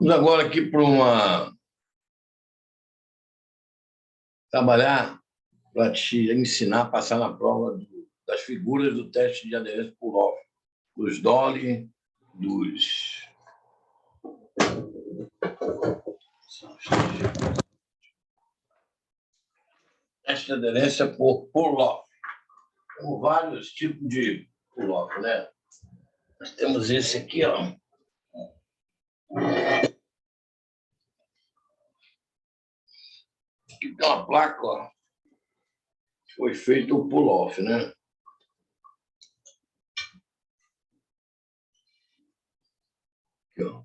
Vamos agora aqui para trabalhar, para te ensinar a passar na prova das figuras do teste de aderência Pulloff, dos Dolly, dos... Teste de aderência por Pulloff. Temos vários tipos de Pulloff, né? Nós temos esse aqui, ó. Aqui tem uma placa, ó. Foi feito o pull-off, né? Aqui, ó.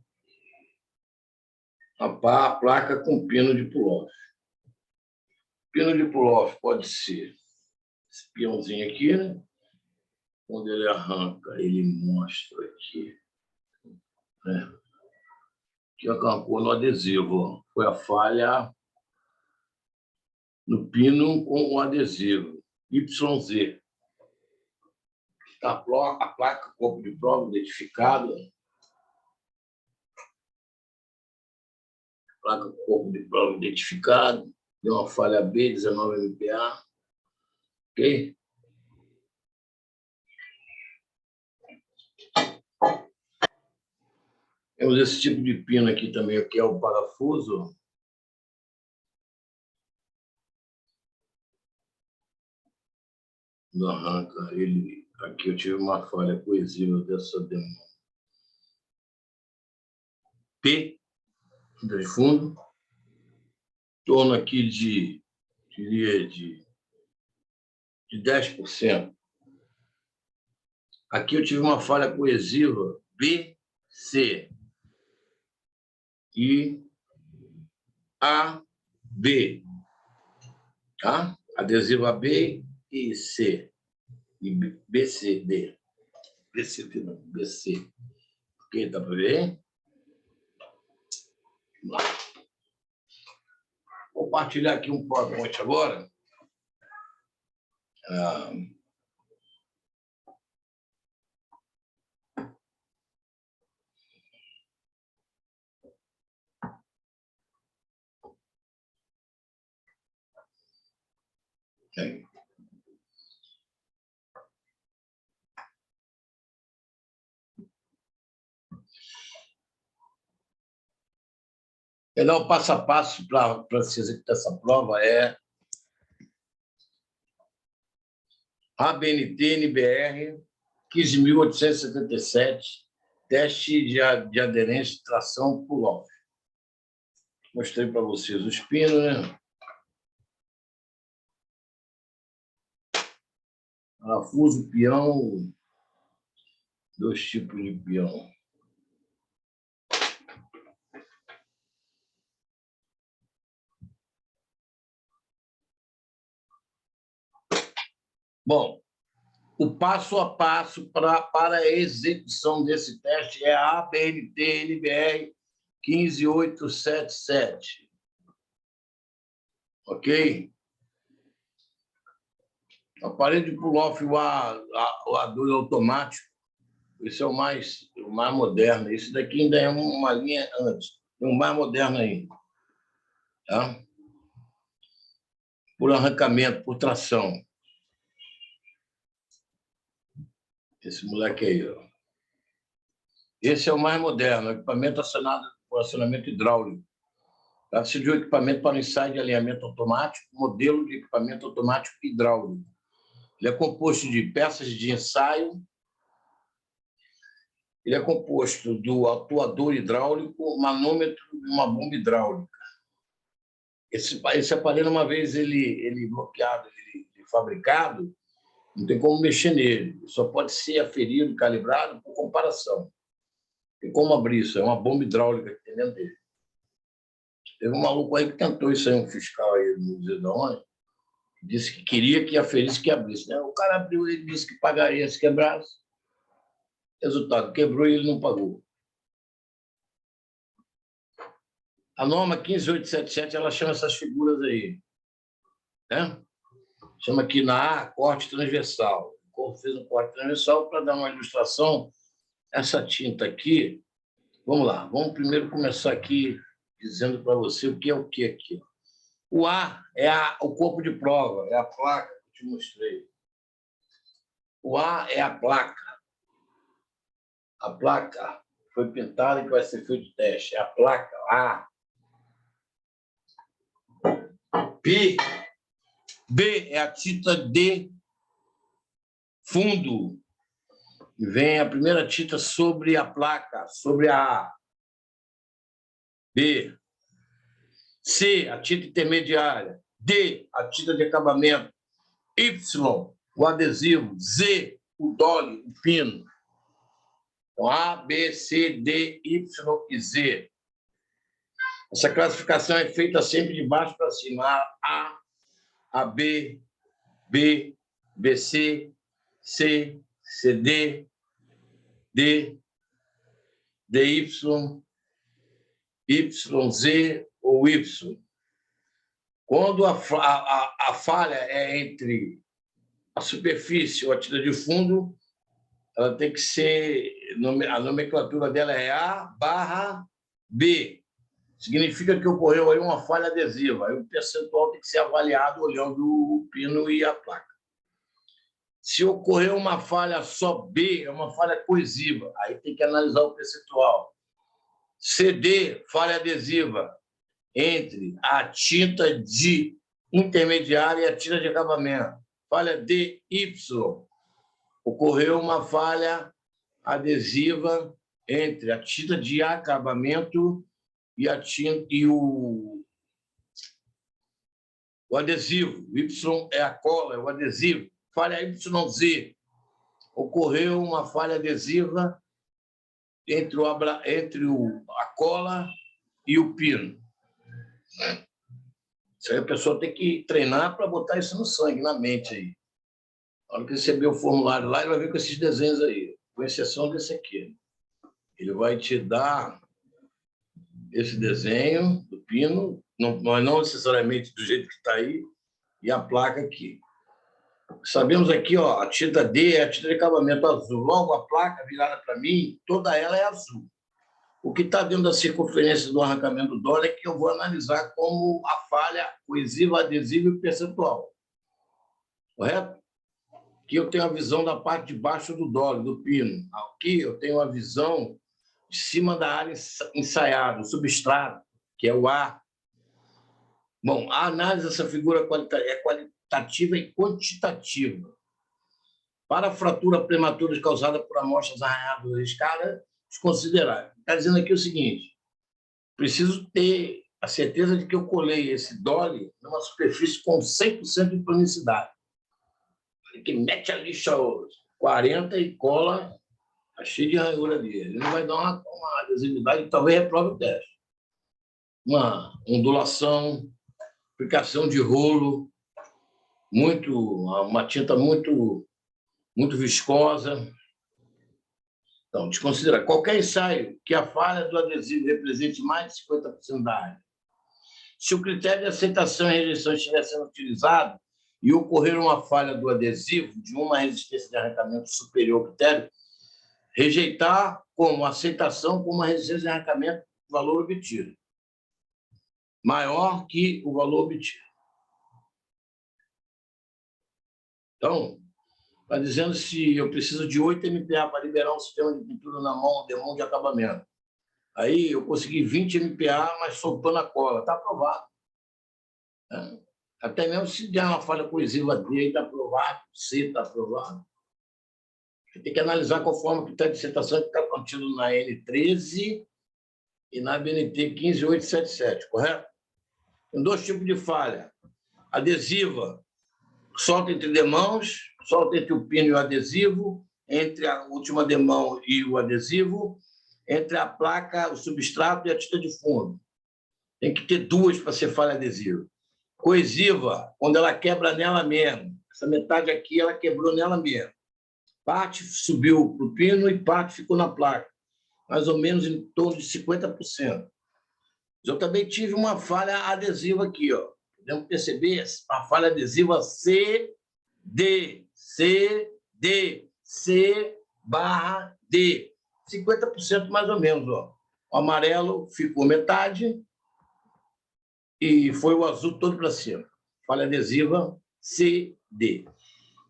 A placa com pino de pull-off. Pino de pull-off pode ser esse peãozinho aqui, né? Quando ele arranca, ele mostra aqui, né? Que arrancou no adesivo, ó. Foi a falha no pino com o adesivo YZ. Está a placa, corpo de prova identificado. Placa corpo de prova identificado. Deu uma falha B, 19 MPa. Ok? Temos esse tipo de pino aqui também, que é o parafuso. Não arranca ele. Aqui eu tive uma falha coesiva dessa demão. P, de fundo. Torno aqui diria de 10%. Aqui eu tive uma falha coesiva B, C e A, B. Tá? Adesiva B e C. E B, C, D. BC, não, BC. Ok, dá para ver? Vamos lá. Vou compartilhar aqui um PowerPoint agora. O passo a passo para se executar essa prova é ABNT NBR 15.877, teste de aderência de tração pull-off. Mostrei para vocês os pinos, né? Parafuso, peão, dois tipos de peão. Bom, o passo a passo para a execução desse teste é a ABNT NBR 15877. Ok? Aparelho de pull-off, o A2 automático, esse é o mais moderno. Esse daqui ainda é uma linha antes, tem um mais moderno ainda. Tá? Por arrancamento, por tração. Esse moleque aí, ó. Esse é o mais moderno, equipamento acionado por acionamento hidráulico. Trata-se de um equipamento para ensaio de alinhamento automático, modelo de equipamento automático hidráulico. Ele é composto de peças de ensaio, ele é composto do atuador hidráulico, manômetro e uma bomba hidráulica. Esse aparelho, uma vez ele bloqueado, ele fabricado, não tem como mexer nele, só pode ser aferido, calibrado por comparação. Tem como abrir isso, é uma bomba hidráulica que tem dentro dele. Teve um maluco aí que tentou isso aí, um fiscal aí, não sei de onde, disse que queria que aferisse, que abrisse. Né? O cara abriu, ele disse que pagaria se quebrasse. Resultado, quebrou e ele não pagou. A norma 15877, ela chama essas figuras aí. Né? Chama aqui na A, corte transversal. Fez um corte transversal para dar uma ilustração. Essa tinta aqui Vamos lá, vamos primeiro começar aqui dizendo para você o que é o que aqui. O A é o corpo de prova, é a placa que eu te mostrei. O A é a placa. A placa foi pintada e que vai ser feito o teste. É a placa A. B é a tinta de fundo. E vem a primeira tinta sobre a placa, sobre a A. B. C, a tinta intermediária. D, a tinta de acabamento. Y, o adesivo. Z, o dolly, o pino. Então, A, B, C, D, Y e Z. Essa classificação é feita sempre de baixo para cima. A, B, B, BC, C, CD, D, DY, YZ ou Y. Quando a falha é entre a superfície ou a tinta de fundo, ela tem que ser... A nomenclatura dela é A/B. Significa que ocorreu aí uma falha adesiva. Aí o percentual tem que ser avaliado olhando o pino e a placa. Se ocorreu uma falha só B, é uma falha coesiva. Aí tem que analisar o percentual. CD, falha adesiva entre a tinta de intermediária e a tinta de acabamento. Falha DY, ocorreu uma falha adesiva entre a tinta de acabamento e a tinta e o adesivo. Y é a cola, é o adesivo. Falha YZ, ocorreu uma falha adesiva entre a cola e o pino. Isso aí a pessoa tem que treinar para botar isso no sangue, na mente aí. Na hora que receber o formulário lá, ele vai ver com esses desenhos aí, com exceção desse aqui. Ele vai te dar esse desenho do pino, mas não necessariamente do jeito que está aí, e a placa aqui. Sabemos aqui, ó, a tinta D é a tinta de acabamento azul. Logo, a placa virada para mim, toda ela é azul. O que está dentro da circunferência do arrancamento do dolly é que eu vou analisar como a falha coesiva, adesiva e percentual. Correto? Aqui eu tenho a visão da parte de baixo do dolly, do pino. Aqui eu tenho a visão de cima da área ensaiada, o substrato, que é o A. Bom, a análise dessa figura é qualitativa e quantitativa. Para a fratura prematura causada por amostras arranhadas ou riscadas, desconsiderável. Está dizendo aqui o seguinte: preciso ter a certeza de que eu colei esse dolly numa superfície com 100% de planicidade. Que mete a lixa 40 e cola, tá cheio de ranhura ali. Ele não vai dar uma adesividade, talvez reprove o teste. Uma ondulação, aplicação de rolo, uma tinta muito viscosa. Então, desconsiderar. Qualquer ensaio que a falha do adesivo represente mais de 50% da área. Se o critério de aceitação e rejeição estiver sendo utilizado e ocorrer uma falha do adesivo de uma resistência de arrancamento superior ao critério, rejeitar como aceitação com uma resistência de arrancamento valor obtido maior que o valor obtido. Então, está dizendo se eu preciso de 8 MPa para liberar um sistema de pintura na mão, de mão de acabamento. Aí eu consegui 20 MPa, mas soltando a cola. Está aprovado. Até mesmo se der uma falha coesiva D, está aprovado. C está aprovado. Tem que analisar conforme o critério de aceitação que está contido na N13 e na BNT 15877, correto? Tem 2 tipos de falha. Adesiva, solta entre demãos, solta entre o pino e o adesivo, entre a última demão e o adesivo, entre a placa, o substrato e a tinta de fundo. Tem que ter 2 para ser falha adesiva. Coesiva, quando ela quebra nela mesmo. Essa metade aqui, ela quebrou nela mesmo. Parte subiu para o pino e parte ficou na placa. Mais ou menos em torno de 50%. Eu também tive uma falha adesiva aqui, ó. Podemos perceber a falha adesiva CD, C/D. 50% mais ou menos, ó. O amarelo ficou metade e foi o azul todo para cima. Falha adesiva CD.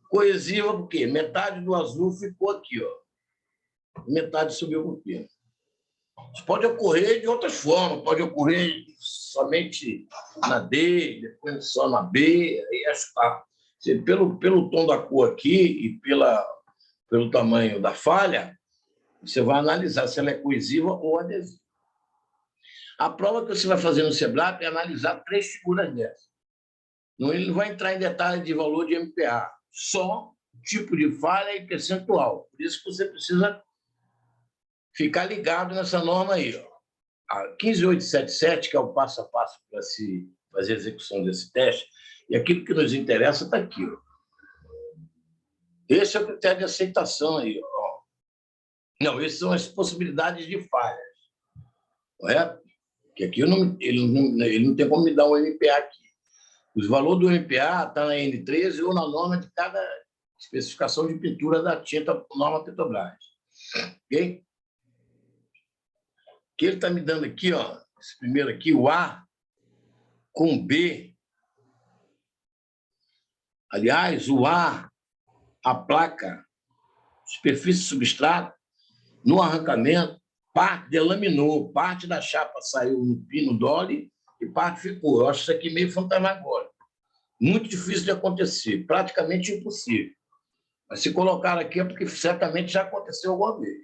Coesiva, por quê? Metade do azul ficou aqui, ó. Metade subiu para o pino. Isso pode ocorrer de outras formas, pode ocorrer somente na D, depois só na B. Aí, pelo tom da cor aqui e pelo tamanho da falha, você vai analisar se ela é coesiva ou adesiva. A prova que você vai fazer no SEBRAP é analisar 3 figuras dessas. Ele não vai entrar em detalhe de valor de MPA, só tipo de falha e percentual. Por isso que você precisa ficar ligado nessa norma aí. Ó. A 15877, que é o passo a passo para se fazer a execução desse teste, e aquilo que nos interessa está aqui. Ó. Esse é o critério de aceitação aí. Ó. Não, essas são as possibilidades de falhas. Correto? Que aqui ele não tem como me dar um MPA aqui. Os valores do MPA estão na N13 ou na norma de cada especificação de pintura da tinta norma Petrobras. Ok? O que ele está me dando aqui, ó, esse primeiro aqui, o A com B. Aliás, o a placa, superfície substrato, no arrancamento, parte delaminou, parte da chapa saiu no pino Dolly e parte ficou. Eu acho isso aqui meio fantasmagórico. Muito difícil de acontecer, praticamente impossível. Mas se colocar aqui é porque certamente já aconteceu alguma vez.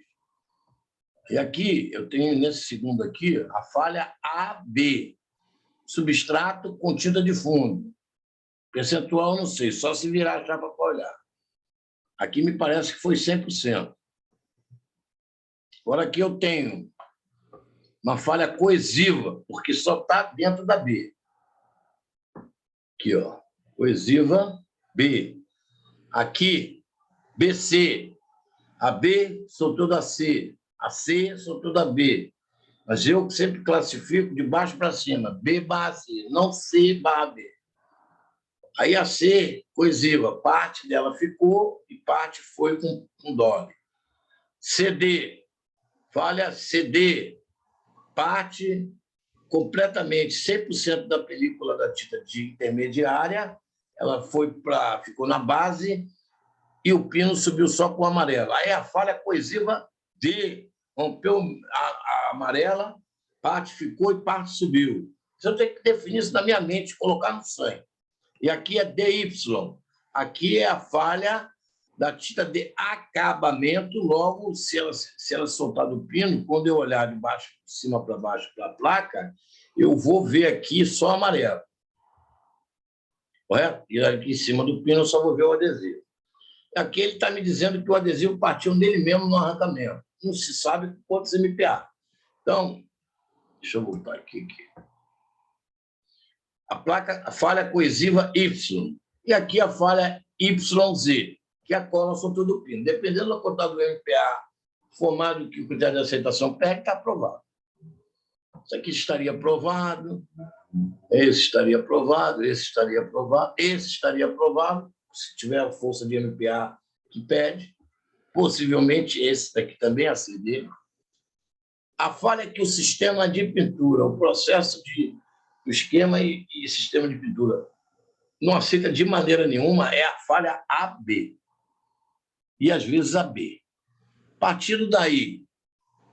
E aqui, eu tenho nesse segundo aqui, a falha AB, substrato com tinta de fundo. Percentual, não sei, só se virar a chapa para olhar. Aqui me parece que foi 100%. Agora aqui eu tenho uma falha coesiva, porque só está dentro da B. Aqui, ó, coesiva B. Aqui, BC. A B soltou da C. A C soltou da B. Mas eu sempre classifico de baixo para cima, B barra C, não C barra B. Aí a C, coesiva, parte dela ficou e parte foi com Dolly. CD, falha CD, parte completamente, 100% da película da tinta de intermediária, ela ficou na base e o pino subiu só com o amarelo. Aí a falha coesiva D, rompeu a amarela, parte ficou e parte subiu. Eu tenho que definir isso na minha mente, colocar no sangue. E aqui é DY. Aqui é a falha da tinta de acabamento. Logo, se ela soltar do pino, quando eu olhar de cima para baixo para a placa, eu vou ver aqui só amarelo. Correto? E aqui em cima do pino eu só vou ver o adesivo. Aqui ele está me dizendo que o adesivo partiu dele mesmo no arrancamento. Não se sabe quantos MPA. Então, deixa eu voltar aqui. A falha coesiva Y. E aqui a falha YZ, que é a cola soltou do pino. Dependendo da quantidade do MPA formado que o critério de aceitação pede, está aprovado. Isso aqui estaria aprovado, esse estaria aprovado, esse estaria aprovado, esse estaria aprovado, se tiver a força de MPA que pede, possivelmente esse daqui também é CD. A falha é que o sistema de pintura, o processo o esquema e sistema de pintura não aceita de maneira nenhuma é a falha AB. E, às vezes, AB. Partindo daí,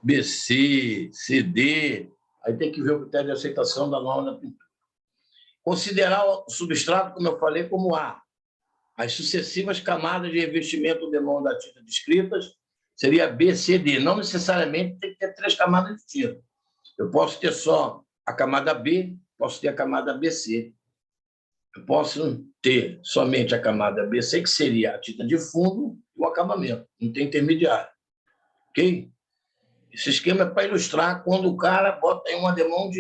BC, CD, aí tem que ver o critério de aceitação da norma da pintura. Considerar o substrato, como eu falei, como A. As sucessivas camadas de revestimento de mão da tinta descritas seria B, C, D. Não necessariamente tem que ter 3 camadas de tinta. Eu posso ter só a camada B, posso ter a camada BC. Eu posso ter somente a camada BC, que seria a tinta de fundo e o acabamento. Não tem intermediário. Ok? Esse esquema é para ilustrar quando o cara bota em uma demão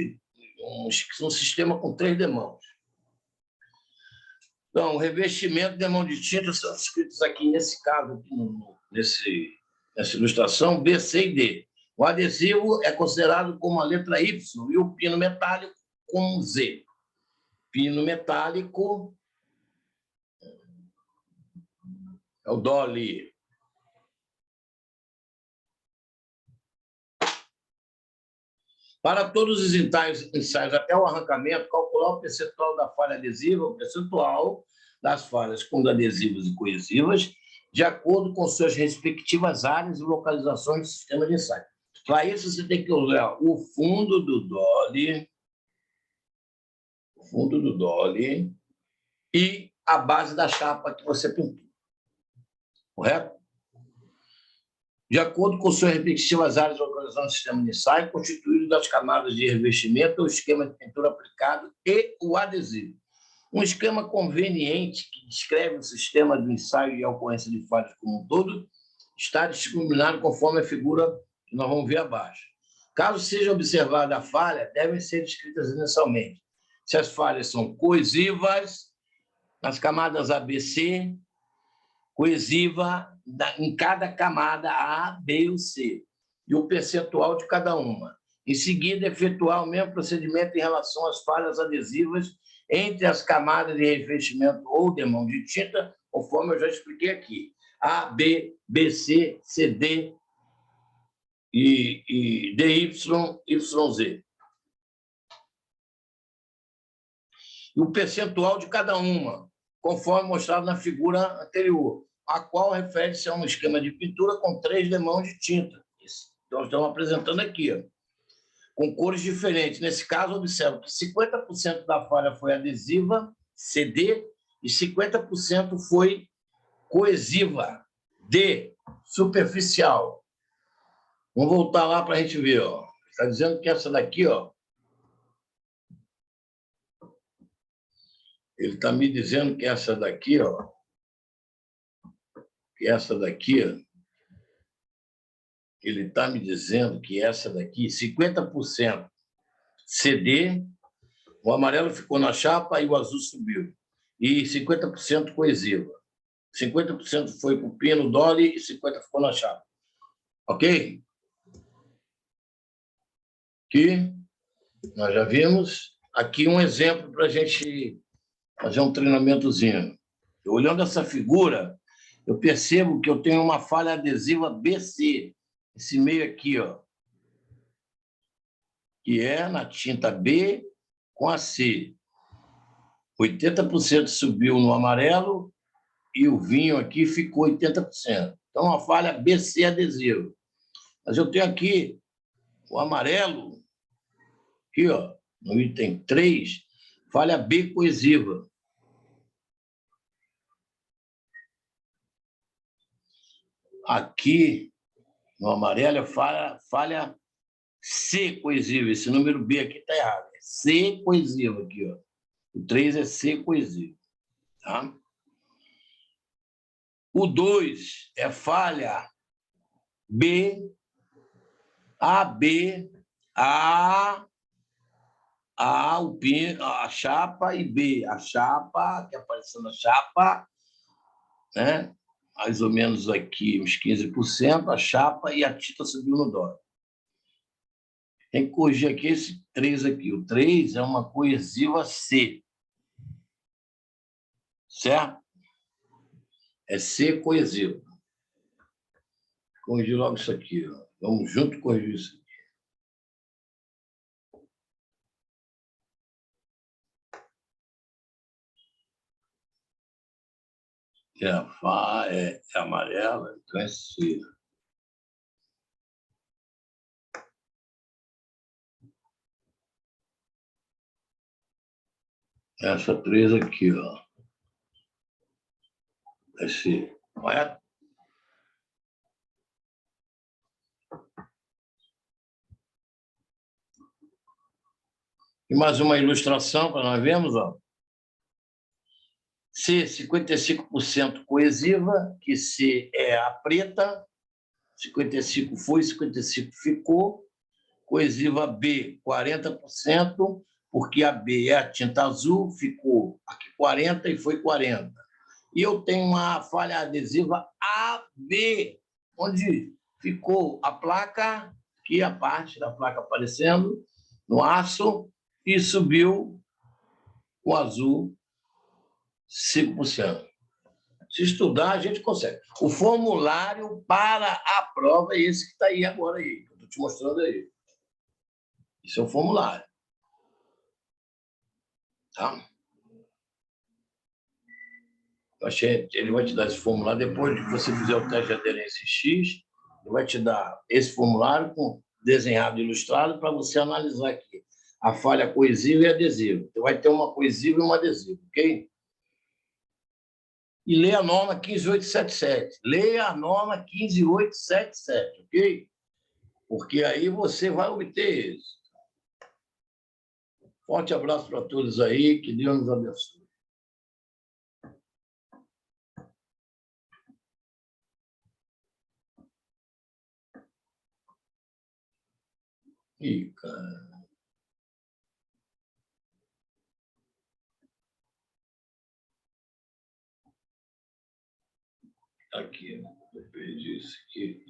um sistema com 3 demãos. Então, o revestimento de demão de tinta são escritos aqui, nesse caso, aqui, nessa ilustração, B, C e D. O adesivo é considerado como a letra Y e o pino metálico como Z. Pino metálico é o Dolly. Para todos os ensaios até o arrancamento, calcular o percentual da falha adesiva, o percentual das falhas com adesivas e coesivas, de acordo com suas respectivas áreas e localizações do sistema de ensaio. Para isso, você tem que usar o fundo do Dolly, e a base da chapa que você pintou. Correto? De acordo com suas respectivas áreas de localização do sistema de ensaio, constituído das camadas de revestimento, o esquema de pintura aplicado e o adesivo. Um esquema conveniente que descreve o sistema do ensaio e a ocorrência de falhas como um todo está discriminado conforme a figura que nós vamos ver abaixo. Caso seja observada a falha, devem ser descritas inicialmente. Se as falhas são coesivas, nas camadas A, B, C, coesiva em cada camada A, B ou C, e o percentual de cada uma. Em seguida, efetuar o mesmo procedimento em relação às falhas adesivas entre as camadas de revestimento ou de mão de tinta, conforme eu já expliquei aqui. A, B, BC, CD e DY, YZ. E o percentual de cada uma, conforme mostrado na figura anterior, a qual refere-se a um esquema de pintura com 3 demãos de tinta. Nós estamos apresentando aqui, ó, com cores diferentes. Nesse caso, observo que 50% da falha foi adesiva, CD, e 50% foi coesiva, D, superficial. Vamos voltar lá para a gente ver. Está dizendo que essa daqui, ó, ele está me dizendo que essa daqui, ó, ele está me dizendo que essa daqui, 50% CD, o amarelo ficou na chapa e o azul subiu. E 50% coesiva. 50% foi para o pino, Dolly, e 50% ficou na chapa. Ok? Aqui, nós já vimos. Aqui um exemplo para a gente fazer um treinamentozinho. Olhando essa figura, eu percebo que eu tenho uma falha adesiva BC, esse meio aqui, ó, que é na tinta B com a C. 80% subiu no amarelo e o vinho aqui ficou 80%. Então, uma falha BC adesiva. Mas eu tenho aqui o amarelo, aqui, ó, no item 3, falha B coesiva. Aqui, no amarelo, é falha C coesiva. Esse número B aqui está errado. É C coesiva aqui, ó. O 3 é C coesivo. Tá? O 2 é falha B, AB, a chapa e B. A chapa, que apareceu na chapa, né? Mais ou menos aqui uns 15%, a chapa e a tinta subiu no dó. Tem que corrigir aqui esse 3 aqui. O 3 é uma coesiva C. Certo? É C coesiva. Corrigir logo isso aqui. Ó. Vamos junto corrigir isso aqui. É amarela, então é C. Essa 3 aqui, ó. É C. Correto? E mais uma ilustração para nós vermos, ó. C, 55% coesiva, que C é a preta, 55 foi, 55 ficou. Coesiva B, 40%, porque a B é a tinta azul, ficou aqui 40% e foi 40%. E eu tenho uma falha adesiva AB, onde ficou a placa, aqui a parte da placa aparecendo, no aço, e subiu o azul 5%. Se estudar, a gente consegue. O formulário para a prova é esse que está aí agora, aí, que eu estou te mostrando aí. Isso é o formulário. Tá? Ele vai te dar esse formulário. Depois de você fizer o teste de aderência X, ele vai te dar esse formulário com desenhado e ilustrado para você analisar aqui a falha coesiva e adesiva. Você vai ter uma coesiva e uma adesiva, ok? E leia a norma 15877. Leia a norma 15877, ok? Porque aí você vai obter isso. Forte abraço para todos aí, que Deus nos abençoe. Ih, cara. Aqui, eu perdi isso aqui.